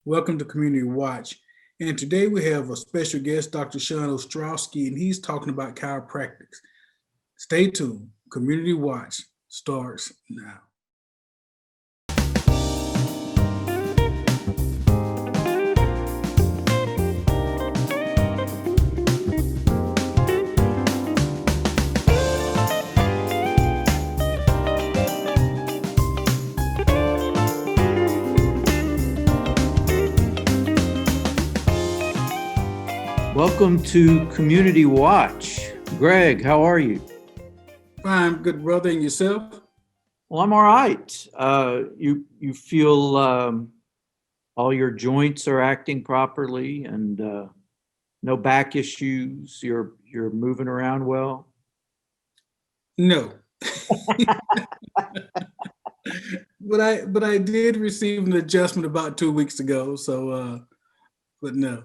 Welcome to Community Watch. And today we have a special guest, Dr. Sean Ostrowski, and he's talking about chiropractics. Stay tuned. Community Watch starts now. Welcome to Community Watch. Greg, how are you? Fine, good brother, and yourself? Well, I'm all right. You feel all your joints are acting properly and no back issues. You're moving around well. No. But I did receive an adjustment about 2 weeks ago. But no.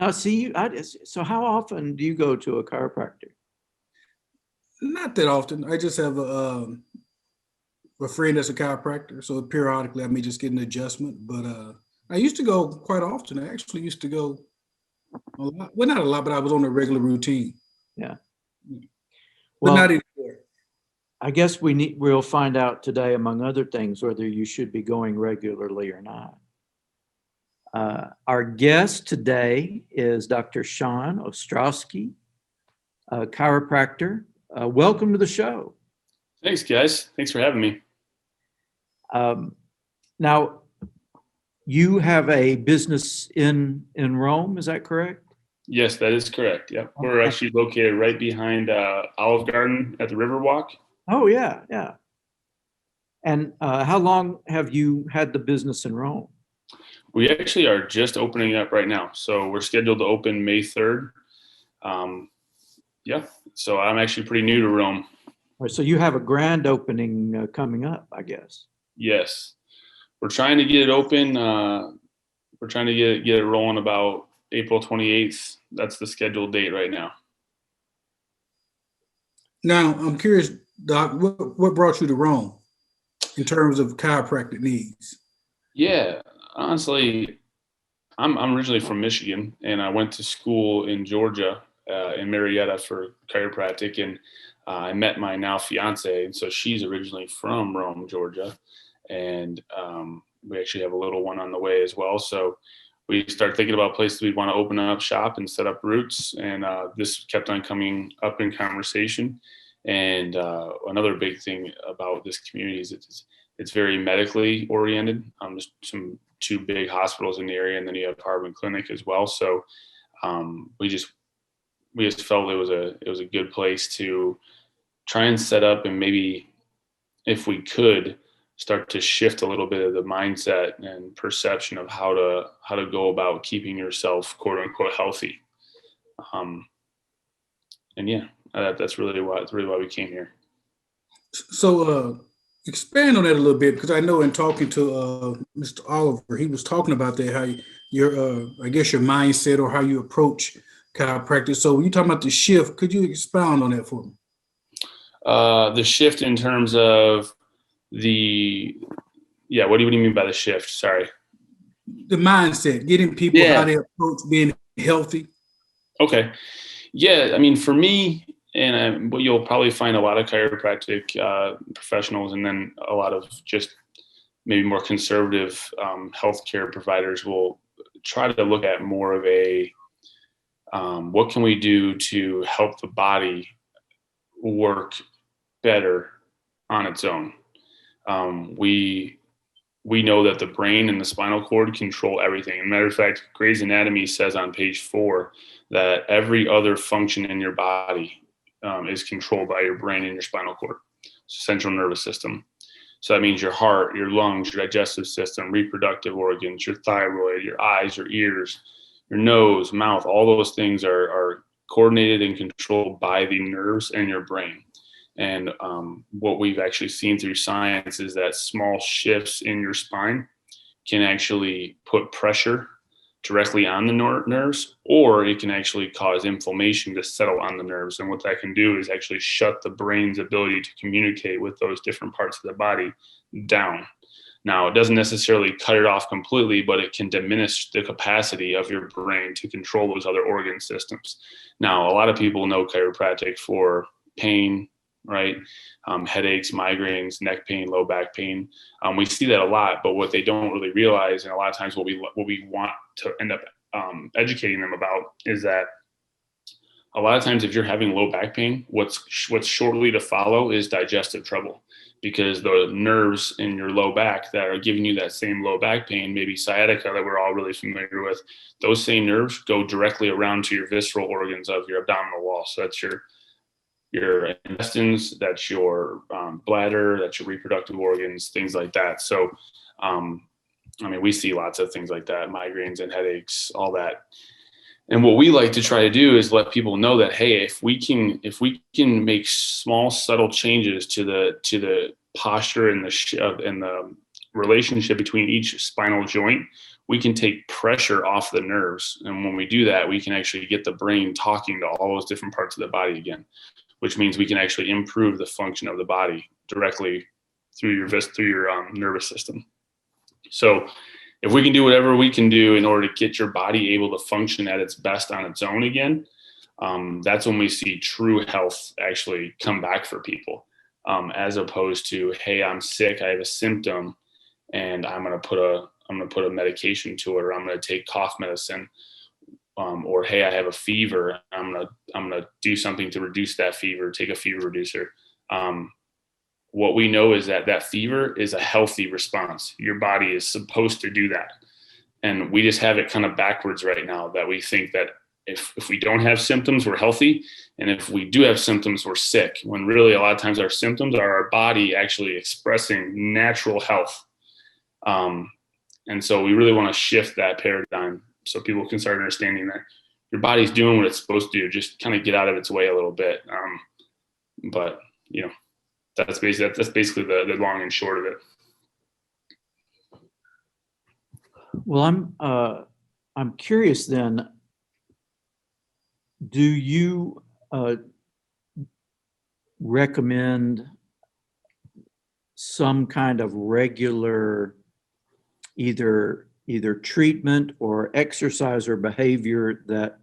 Now, see, so how often do you go to a chiropractor? Not that often. I just have a friend that's a chiropractor, so periodically I may just get an adjustment. But I used to go quite often. I actually used to go a lot. Well, not a lot, but I was on a regular routine. Yeah. But Well, not anymore. I guess we'll find out today, among other things, whether you should be going regularly or not. Our guest today is Dr. Sean Ostrowski, a chiropractor. Welcome to the show. Thanks, guys. Thanks for having me. Now, you have a business in Rome, is that correct? Yes, that is correct. Yep. We're actually located right behind Olive Garden at the Riverwalk. Oh, yeah. And how long have you had the business in Rome? We actually are just opening up right now. So we're scheduled to open May 3rd. So I'm actually pretty new to Rome. All right, so you have a grand opening coming up, I guess. Yes. We're trying to get it open. We're trying to get it rolling about April 28th. That's the scheduled date right now. Now, I'm curious, Doc, what brought you to Rome in terms of chiropractic needs? Yeah, honestly, I'm originally from Michigan, and I went to school in Georgia, in Marietta for chiropractic, and I met my now fiance, and so she's originally from Rome, Georgia, and we actually have a little one on the way as well. So we started thinking about places we'd want to open up shop and set up roots, and this kept on coming up in conversation. And another big thing about this community is it's very medically oriented. There's two big hospitals in the area, and then you have Harvard Clinic as well. So we just felt it was a good place to try and set up, and maybe if we could start to shift a little bit of the mindset and perception of how to go about keeping yourself quote unquote healthy. That's really why we came here. So expand on that a little bit, because I know in talking to Mr. Oliver, he was talking about that, how your I guess your mindset or how you approach chiropractic. So when you talking about the shift, could you expound on that for me? The shift in terms of what do you mean by the shift? Sorry. The mindset, getting people how they approach being healthy. Okay. Yeah, I mean, for me, and what you'll probably find a lot of chiropractic professionals, and then a lot of just maybe more conservative healthcare providers will try to look at more of a what can we do to help the body work better on its own. We know that the brain and the spinal cord control everything. As a matter of fact, Grey's Anatomy says on page 4 that every other function in your body is controlled by your brain and your spinal cord, central nervous system. So that means your heart, your lungs, your digestive system, reproductive organs, your thyroid, your eyes, your ears, your nose, mouth, all those things are coordinated and controlled by the nerves and your brain. And what we've actually seen through science is that small shifts in your spine can actually put pressure directly on the nerves, or it can actually cause inflammation to settle on the nerves. And what that can do is actually shut the brain's ability to communicate with those different parts of the body down. Now, it doesn't necessarily cut it off completely, but it can diminish the capacity of your brain to control those other organ systems. Now, a lot of people know chiropractic for pain, right? Headaches, migraines, neck pain, low back pain. We see that a lot, but what they don't really realize, and a lot of times what we want to end up educating them about, is that a lot of times if you're having low back pain, what's shortly to follow is digestive trouble, because the nerves in your low back that are giving you that same low back pain, maybe sciatica that we're all really familiar with, those same nerves go directly around to your visceral organs of your abdominal wall. So that's your intestines, that's your bladder, that's your reproductive organs, things like that. So, we see lots of things like that, migraines and headaches, all that. And what we like to try to do is let people know that, hey, if we can make small, subtle changes to the posture and the relationship between each spinal joint, we can take pressure off the nerves. And when we do that, we can actually get the brain talking to all those different parts of the body again, which means we can actually improve the function of the body directly through your nervous system. So if we can do whatever we can do in order to get your body able to function at its best on its own again, that's when we see true health actually come back for people, as opposed to, hey, I'm sick, I have a symptom, and I'm going to put a medication to it, or I'm going to take cough medicine, or hey, I have a fever, I'm going to do something to reduce that fever, take a fever reducer. What we know is that fever is a healthy response. Your body is supposed to do that. And we just have it kind of backwards right now, that we think that if we don't have symptoms, we're healthy. And if we do have symptoms, we're sick. When really a lot of times our symptoms are our body actually expressing natural health. And so we really want to shift that paradigm so people can start understanding that your body's doing what it's supposed to do. Just kind of get out of its way a little bit. But that's basically the long and short of it. Well, I'm curious then, do you recommend some kind of regular either treatment or exercise or behavior that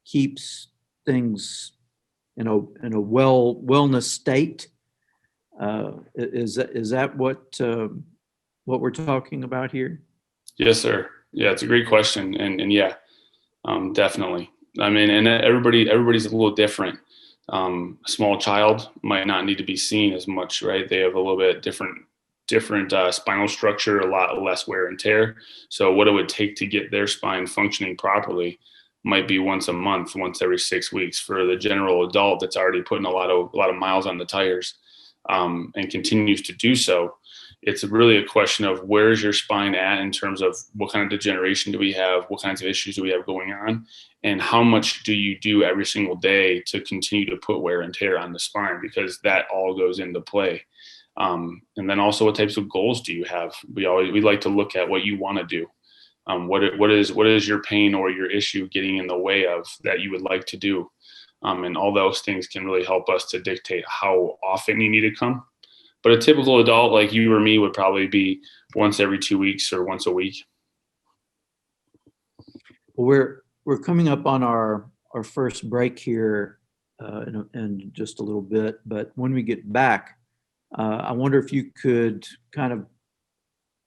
keeps things in a wellness state? Is that what we're talking about here? Yes, sir. Yeah, it's a great question, and yeah, definitely. And everybody's a little different. A small child might not need to be seen as much, right? They have a little bit different spinal structure, a lot less wear and tear. So what it would take to get their spine functioning properly might be once a month, once every 6 weeks. For the general adult that's already putting a lot of miles on the tires, and continues to do so, it's really a question of where's your spine at in terms of what kind of degeneration do we have, what kinds of issues do we have going on, and how much do you do every single day to continue to put wear and tear on the spine, because that all goes into play. And then also, what types of goals do you have? We like to look at what you want to do. What is your pain or your issue getting in the way of that you would like to do? And all those things can really help us to dictate how often you need to come. But a typical adult like you or me would probably be once every 2 weeks or once a week. We're coming up on our first break here in just a little bit, but when we get back, I wonder if you could kind of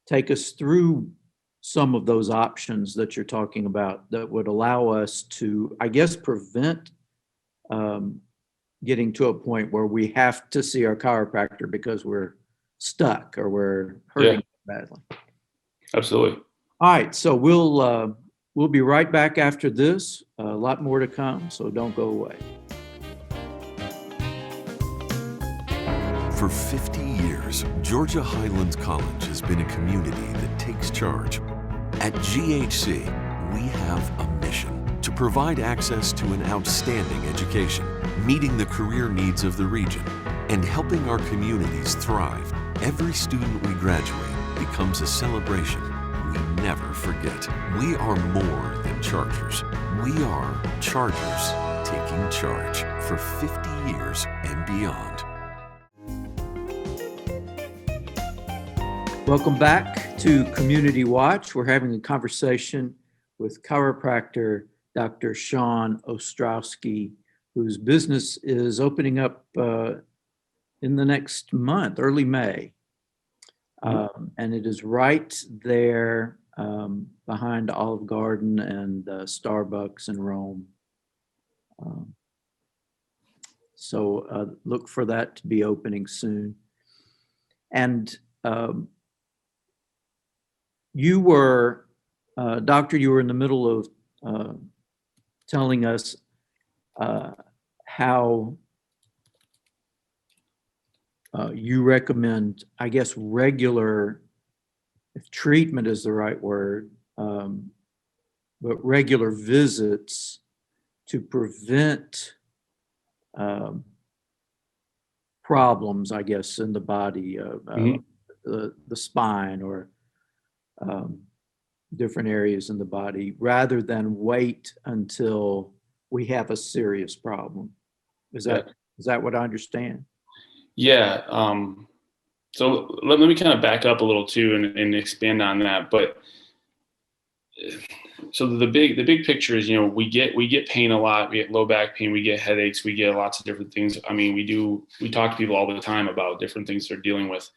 take us through some of those options that you're talking about that would allow us to, I guess, prevent getting to a point where we have to see our chiropractor because we're stuck or we're hurting badly. Absolutely. All right, so we'll be right back after this. A lot more to come, so don't go away. For 50 years, Georgia Highlands College has been a community that takes charge. At GHC, we have a mission to provide access to an outstanding education, meeting the career needs of the region, and helping our communities thrive. Every student we graduate becomes a celebration we never forget. We are more than Chargers. We are Chargers taking charge for 50 years and beyond. Welcome back to Community Watch. We're having a conversation with chiropractor Dr. Sean Ostrowski, whose business is opening up in the next month, early May. And it is right there behind Olive Garden and Starbucks in Rome. So look for that to be opening soon. And you were, Doctor, you were in the middle of telling us how you recommend, I guess, regular, if treatment is the right word, but regular visits to prevent problems, I guess, in the body, the spine or different areas in the body, rather than wait until we have a serious problem. Is that what I understand? Yeah. So let me kind of back up a little too and expand on that. But so the big picture is, we get pain a lot. We get low back pain, we get headaches, we get lots of different things. I mean, we talk to people all the time about different things they're dealing with.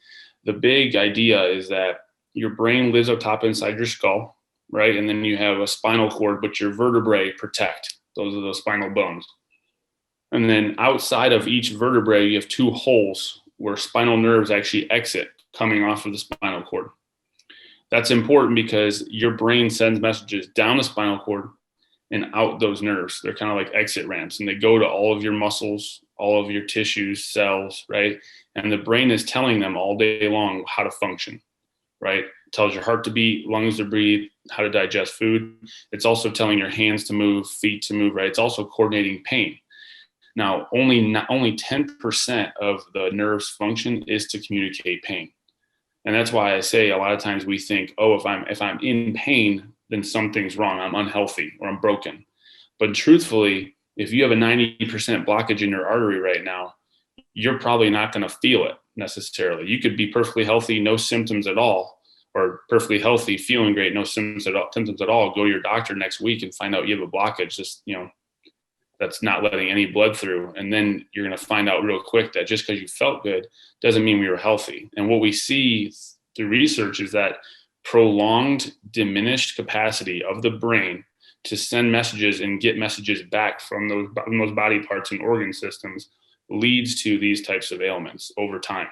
The big idea is that your brain lives up top inside your skull, right? And then you have a spinal cord, but your vertebrae protect. Those are the spinal bones. And then outside of each vertebrae, you have two holes where spinal nerves actually exit coming off of the spinal cord. That's important because your brain sends messages down the spinal cord and out those nerves. They're kind of like exit ramps, and they go to all of your muscles, all of your tissues, cells, right? And the brain is telling them all day long how to function, right? It tells your heart to beat, lungs to breathe, how to digest food. It's also telling your hands to move, feet to move, right? It's also coordinating pain. Now, only 10% of the nerve's function is to communicate pain. And that's why I say a lot of times we think, oh, if I'm in pain, then something's wrong. I'm unhealthy or I'm broken. But truthfully, if you have a 90% blockage in your artery right now, you're probably not going to feel it necessarily. You could be perfectly healthy, no symptoms at all, or perfectly healthy, feeling great, no symptoms at all. Go to your doctor next week and find out you have a blockage. Just, that's not letting any blood through. And then you're going to find out real quick that just because you felt good doesn't mean we were healthy. And what we see through research is that prolonged diminished capacity of the brain to send messages and get messages back from those body parts and organ systems leads to these types of ailments over time.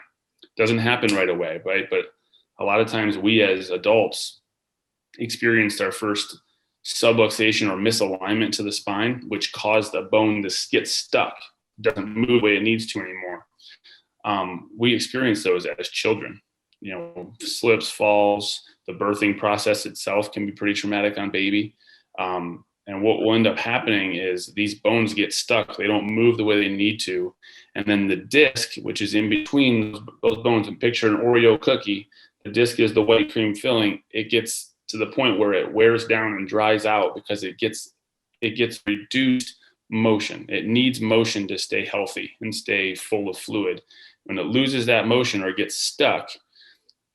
Doesn't happen right away, right? But a lot of times we as adults experienced our first subluxation or misalignment to the spine, which caused the bone to get stuck, doesn't move the way it needs to anymore. We experience those as children, slips, falls, the birthing process itself can be pretty traumatic on baby. And what will end up happening is these bones get stuck. They don't move the way they need to. And then the disc, which is in between those bones, and picture an Oreo cookie, the disc is the white cream filling. It gets to the point where it wears down and dries out because it gets reduced motion. It needs motion to stay healthy and stay full of fluid. When it loses that motion or it gets stuck,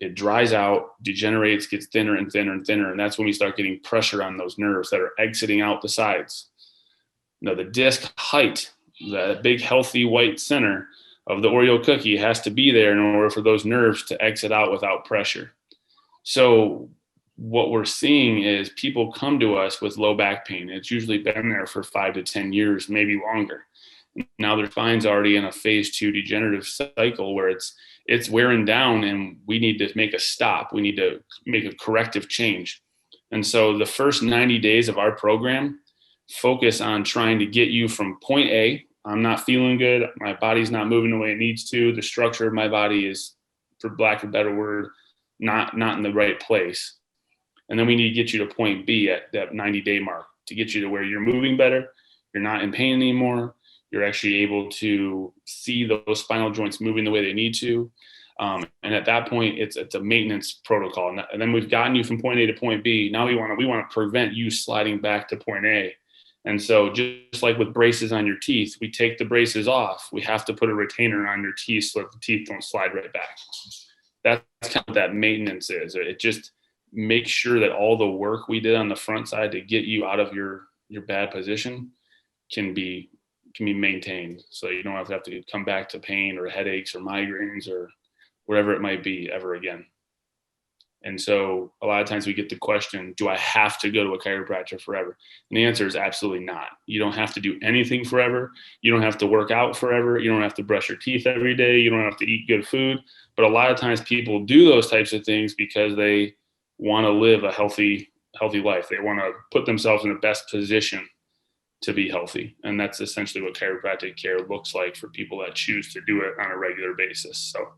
it dries out, degenerates, gets thinner and thinner and thinner. And that's when we start getting pressure on those nerves that are exiting out the sides. The disc height, that big healthy white center of the Oreo cookie, has to be there in order for those nerves to exit out without pressure. So what we're seeing is people come to us with low back pain. It's usually been there for 5 to 10 years, maybe longer. Now their spine's already in a phase 2 degenerative cycle where it's wearing down and we need to make a stop. We need to make a corrective change. And so the first 90 days of our program focus on trying to get you from point A. I'm not feeling good. My body's not moving the way it needs to. The structure of my body is, for lack of a better word, not in the right place. And then we need to get you to point B at that 90-day mark to get you to where you're moving better. You're not in pain anymore. You're actually able to see those spinal joints moving the way they need to. And at that point, it's a maintenance protocol. And then we've gotten you from point A to point B. Now we want to prevent you sliding back to point A. And so just like with braces on your teeth, we take the braces off. We have to put a retainer on your teeth so that the teeth don't slide right back. that's kind of what that maintenance is. It just makes sure that all the work we did on the front side to get you out of your bad position can be maintained, so you don't have to come back to pain or headaches or migraines or whatever it might be ever again. And so a lot of times we get the question, do I have to go to a chiropractor forever? And the answer is absolutely not. You don't have to do anything forever. You don't have to work out forever. You don't have to brush your teeth every day. You don't have to eat good food. But a lot of times people do those types of things because they want to live a healthy life. They want to put themselves in the best position to be healthy. And that's essentially what chiropractic care looks like for people that choose to do it on a regular basis. So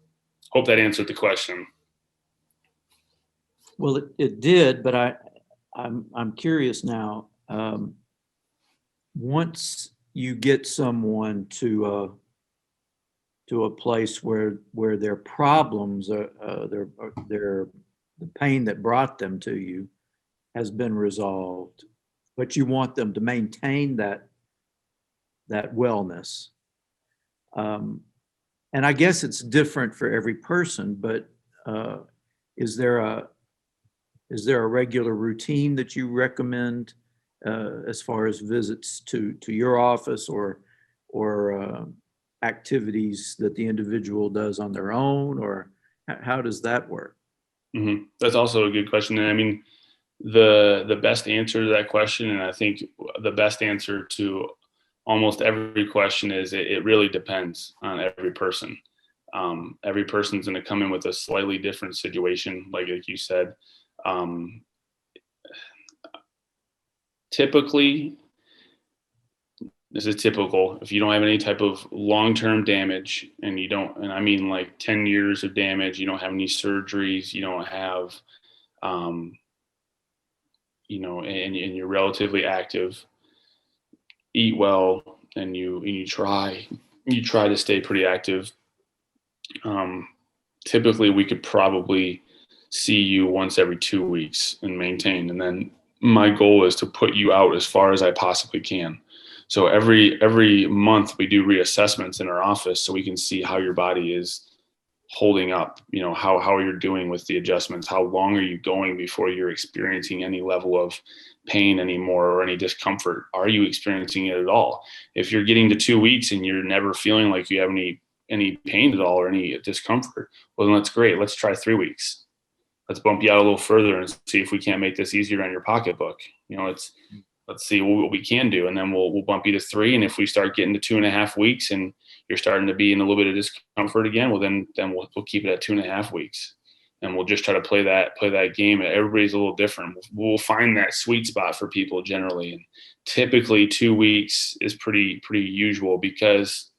hope that answered the question. Well, it did, but I'm curious now. Once you get someone to a place where their problems are the pain that brought them to you has been resolved, but you want them to maintain that wellness. And I guess it's different for every person, but is there a regular routine that you recommend as far as visits to your office or activities that the individual does on their own, or how does that work? Mm-hmm. That's also a good question. And I mean, the best answer to that question, and I think the best answer to almost every question, is it really depends on every person. Every person's going to come in with a slightly different situation, like you said. Typically, this is typical, if you don't have any type of long-term damage, and and I mean like 10 years of damage, you don't have any surgeries, you don't have, and you're relatively active, eat well, and you try to stay pretty active. Typically we could probably see you once every 2 weeks and maintain. And then my goal is to put you out as far as I possibly can. So every month we do reassessments in our office so we can see how your body is holding up, how you're doing with the adjustments, how long are you going before you're experiencing any level of pain anymore or any discomfort. Are you experiencing it at all? If you're getting to 2 weeks and you're never feeling like you have any pain at all or any discomfort, well, then that's great. Let's try 3 weeks. Let's bump you out a little further and see if we can't make this easier on your pocketbook. Let's see what we can do. And then we'll bump you to 3. And if we start getting to 2.5 weeks and you're starting to be in a little bit of discomfort again, well, then we'll keep it at 2.5 weeks. And we'll just try to play that game. Everybody's a little different. We'll find that sweet spot for people generally. And typically 2 weeks is pretty usual because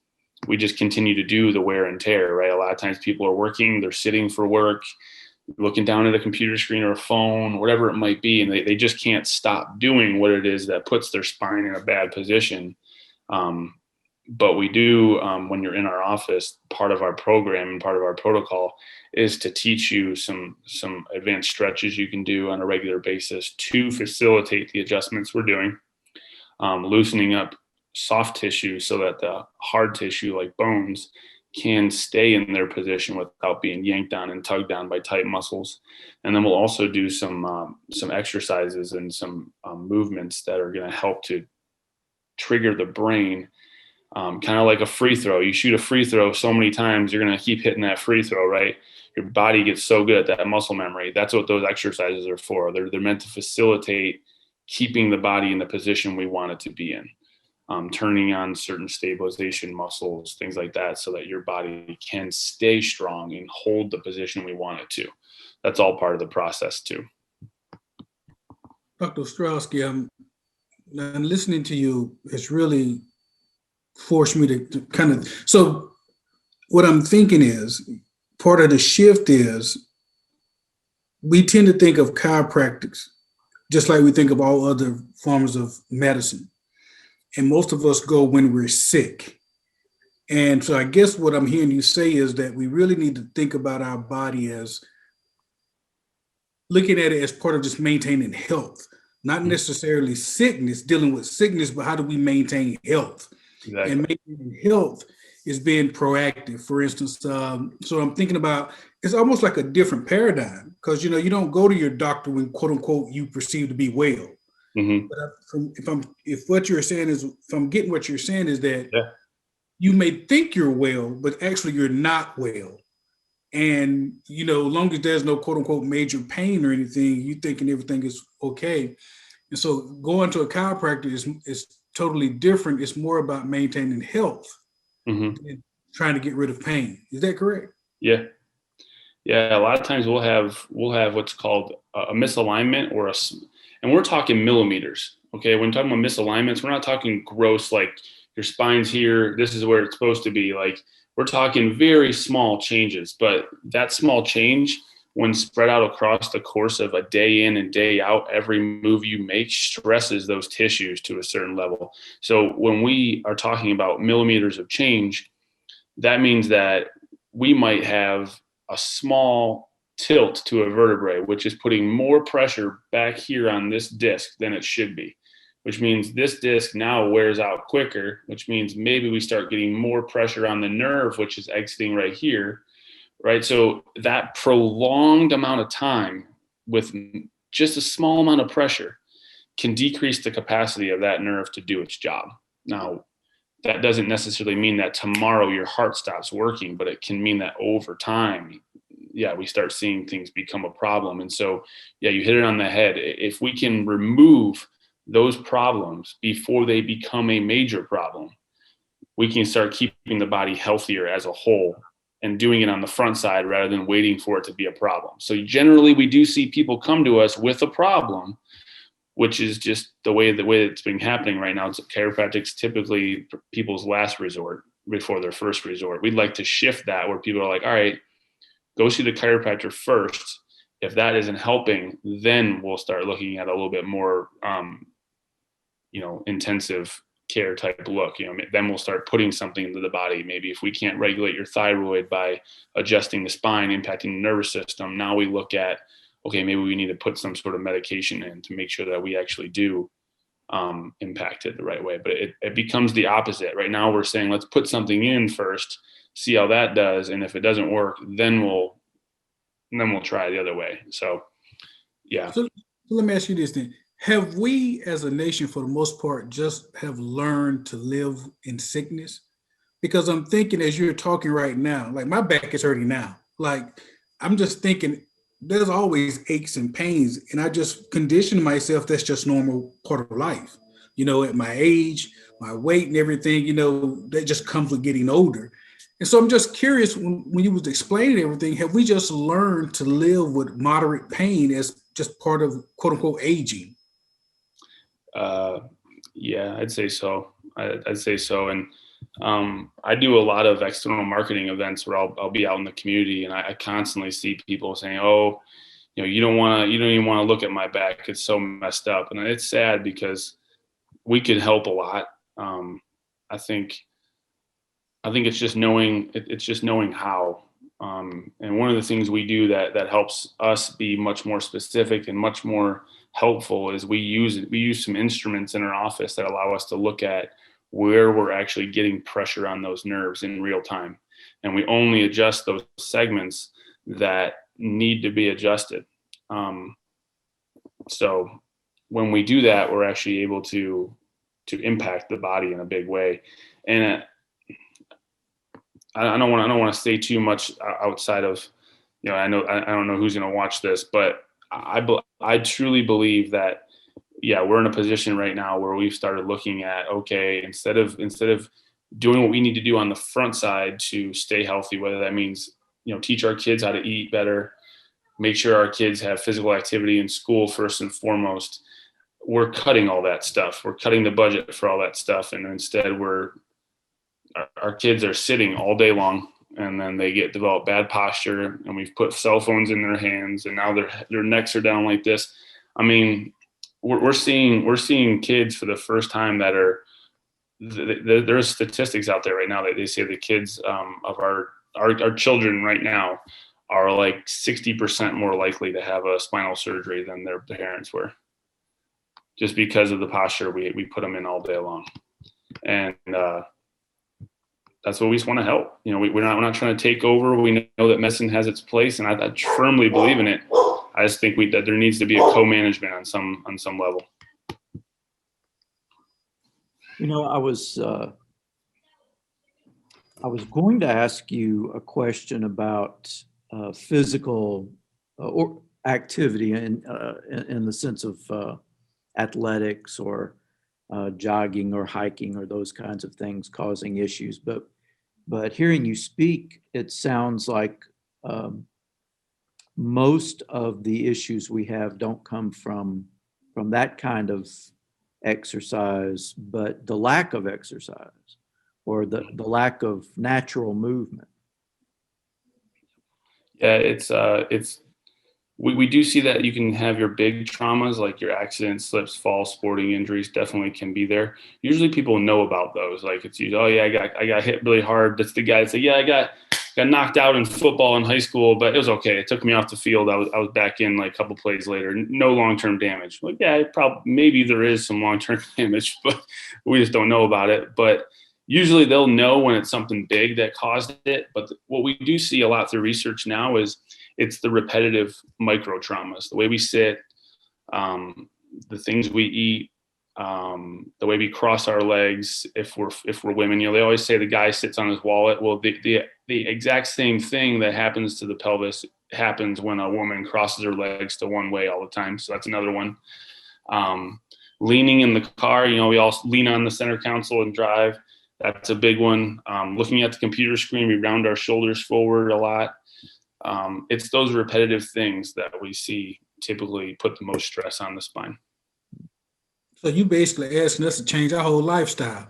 we just continue to do the wear and tear, right? A lot of times people are working, they're sitting for work, looking down at a computer screen or a phone, whatever it might be, and they just can't stop doing what it is that puts their spine in a bad position. But we do, when you're in our office, part of our program and part of our protocol is to teach you some advanced stretches you can do on a regular basis to facilitate the adjustments we're doing, loosening up soft tissue so that the hard tissue like bones can stay in their position without being yanked on and tugged on by tight muscles. And then we'll also do some exercises and some movements that are going to help to trigger the brain, kind of like a free throw. You shoot a free throw so many times, you're going to keep hitting that free throw, right? Your body gets so good at that muscle memory. That's what those exercises are for. They're meant to facilitate keeping the body in the position we want it to be in. Turning on certain stabilization muscles, things like that, so that your body can stay strong and hold the position we want it to. That's all part of the process too. Dr. Ostrowski, I'm listening to you. It's really forced me to kind of, so what I'm thinking is part of the shift is we tend to think of chiropractics just like we think of all other forms of medicine. And most of us go when we're sick. And so I guess what I'm hearing you say is that we really need to think about our body as looking at it as part of just maintaining health, not necessarily sickness, dealing with sickness, but how do we maintain health? Exactly. And maintaining health is being proactive. For instance, so I'm thinking about, it's almost like a different paradigm, because you don't go to your doctor when quote unquote you perceive to be well. Mm-hmm. But if what you're saying is, if I'm getting what you're saying is that Yeah. you may think you're well, but actually you're not well. And long as there's no quote unquote major pain or anything, you thinking everything is okay. And so going to a chiropractor is totally different. It's more about maintaining health and trying to get rid of pain. Is that correct? Yeah. Yeah. A lot of times we'll have what's called a misalignment and we're talking millimeters. Okay. When talking about misalignments, we're not talking gross, like your spine's here, this is where it's supposed to be. Like, we're talking very small changes, but that small change, when spread out across the course of a day in and day out, every move you make stresses those tissues to a certain level. So when we are talking about millimeters of change, that means that we might have a small tilt to a vertebrae, which is putting more pressure back here on this disc than it should be, which means this disc now wears out quicker, which means maybe we start getting more pressure on the nerve, which is exiting right here, right? So that prolonged amount of time with just a small amount of pressure can decrease the capacity of that nerve to do its job. Now, that doesn't necessarily mean that tomorrow your heart stops working, but it can mean that over time, we start seeing things become a problem. And so, you hit it on the head. If we can remove those problems before they become a major problem, we can start keeping the body healthier as a whole and doing it on the front side rather than waiting for it to be a problem. So generally we do see people come to us with a problem, which is just the way it's been happening right now. Chiropractic's typically people's last resort before their first resort. We'd like to shift that where people are like, all right, go see the chiropractor first. If that isn't helping, then we'll start looking at a little bit more, intensive care type look. Then we'll start putting something into the body. Maybe if we can't regulate your thyroid by adjusting the spine, impacting the nervous system, now we look at, okay, maybe we need to put some sort of medication in to make sure that we actually do impact it the right way. But it becomes the opposite. Right now we're saying, let's put something in first, see how that does. And if it doesn't work, then we'll try the other way. So, yeah. So let me ask you this then. Have we as a nation, for the most part, just have learned to live in sickness? Because I'm thinking as you're talking right now, like my back is hurting now. Like I'm just thinking there's always aches and pains. And I just conditioned myself, that's just normal part of life. At my age, my weight and everything, that just comes with getting older. And so I'm just curious, when you was explaining everything, have we just learned to live with moderate pain as just part of quote unquote aging? Yeah, I'd say so. I'd say so. And I do a lot of external marketing events where I'll be out in the community, and I constantly see people saying, "Oh, you don't even want to look at my back. It's so messed up." And it's sad because we could help a lot. I think it's just knowing how. And one of the things we do that helps us be much more specific and much more helpful is we use some instruments in our office that allow us to look at where we're actually getting pressure on those nerves in real time. And we only adjust those segments that need to be adjusted. So when we do that, we're actually able to impact the body in a big way. And I don't want to say too much outside of, I don't know who's going to watch this, but I truly believe that, we're in a position right now where we've started looking at, okay, instead of doing what we need to do on the front side to stay healthy, whether that means, teach our kids how to eat better, make sure our kids have physical activity in school first and foremost, we're cutting all that stuff. We're cutting the budget for all that stuff. And instead our kids are sitting all day long, and then they develop bad posture, and we've put cell phones in their hands, and now their necks are down like this. I mean, we're seeing kids for the first time that are, there's statistics out there right now that they say the kids of our children right now are like 60% more likely to have a spinal surgery than their parents were, just because of the posture we put them in all day long. And that's what we just want to help. You know, we're not trying to take over. We know that medicine has its place, and I firmly believe in it. I just think that there needs to be a co-management on some level. You know, I was going to ask you a question about physical or activity in the sense of athletics or jogging or hiking or those kinds of things causing issues. But hearing you speak, it sounds like most of the issues we have don't come from that kind of exercise, but the lack of exercise or the lack of natural movement. Yeah, we do see that you can have your big traumas like your accidents, slips, falls, sporting injuries definitely can be there. Usually people know about those. Like it's usually, oh yeah, I got hit really hard. That's the guy that say, yeah, I got knocked out in football in high school, but it was okay. It took me off the field. I was back in like a couple plays later. No long-term damage. Like, yeah, maybe there is some long-term damage, but we just don't know about it. But usually they'll know when it's something big that caused it. But what we do see a lot through research now is it's the repetitive micro traumas, the way we sit, the things we eat, the way we cross our legs. If we're women, they always say the guy sits on his wallet. Well, the exact same thing that happens to the pelvis happens when a woman crosses her legs to one way all the time. So that's another one. Leaning in the car, we all lean on the center console and drive. That's a big one. Looking at the computer screen, we round our shoulders forward a lot. It's those repetitive things that we see typically put the most stress on the spine. So you basically asking us to change our whole lifestyle.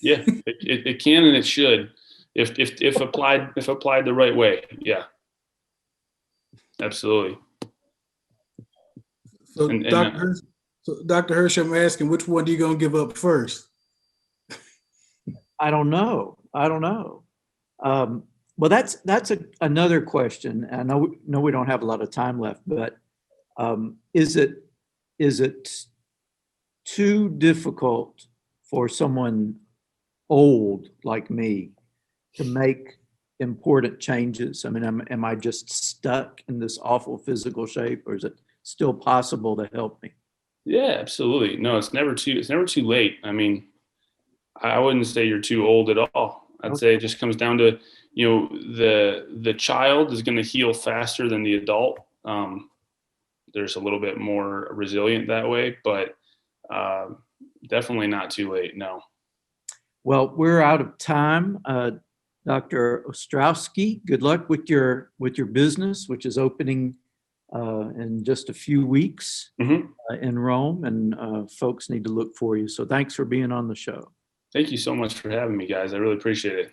Yeah, it can and it should, if applied the right way. Yeah, absolutely. So Dr. Hirsch, I'm asking, which one are you gonna give up first? I don't know. Well, that's another question. I know we don't have a lot of time left, but is it too difficult for someone old like me to make important changes? I mean, am I just stuck in this awful physical shape, or is it still possible to help me? Yeah, absolutely. No, it's never too late. I mean, I wouldn't say you're too old at all. I'd say it just comes down to, the child is going to heal faster than the adult. There's a little bit more resilient that way, but definitely not too late. No. Well, we're out of time. Dr. Ostrowski, good luck with your business, which is opening in just a few weeks in Rome, and folks need to look for you. So thanks for being on the show. Thank you so much for having me, guys. I really appreciate it.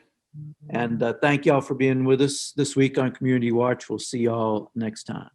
And thank y'all for being with us this week on Community Watch. We'll see y'all next time.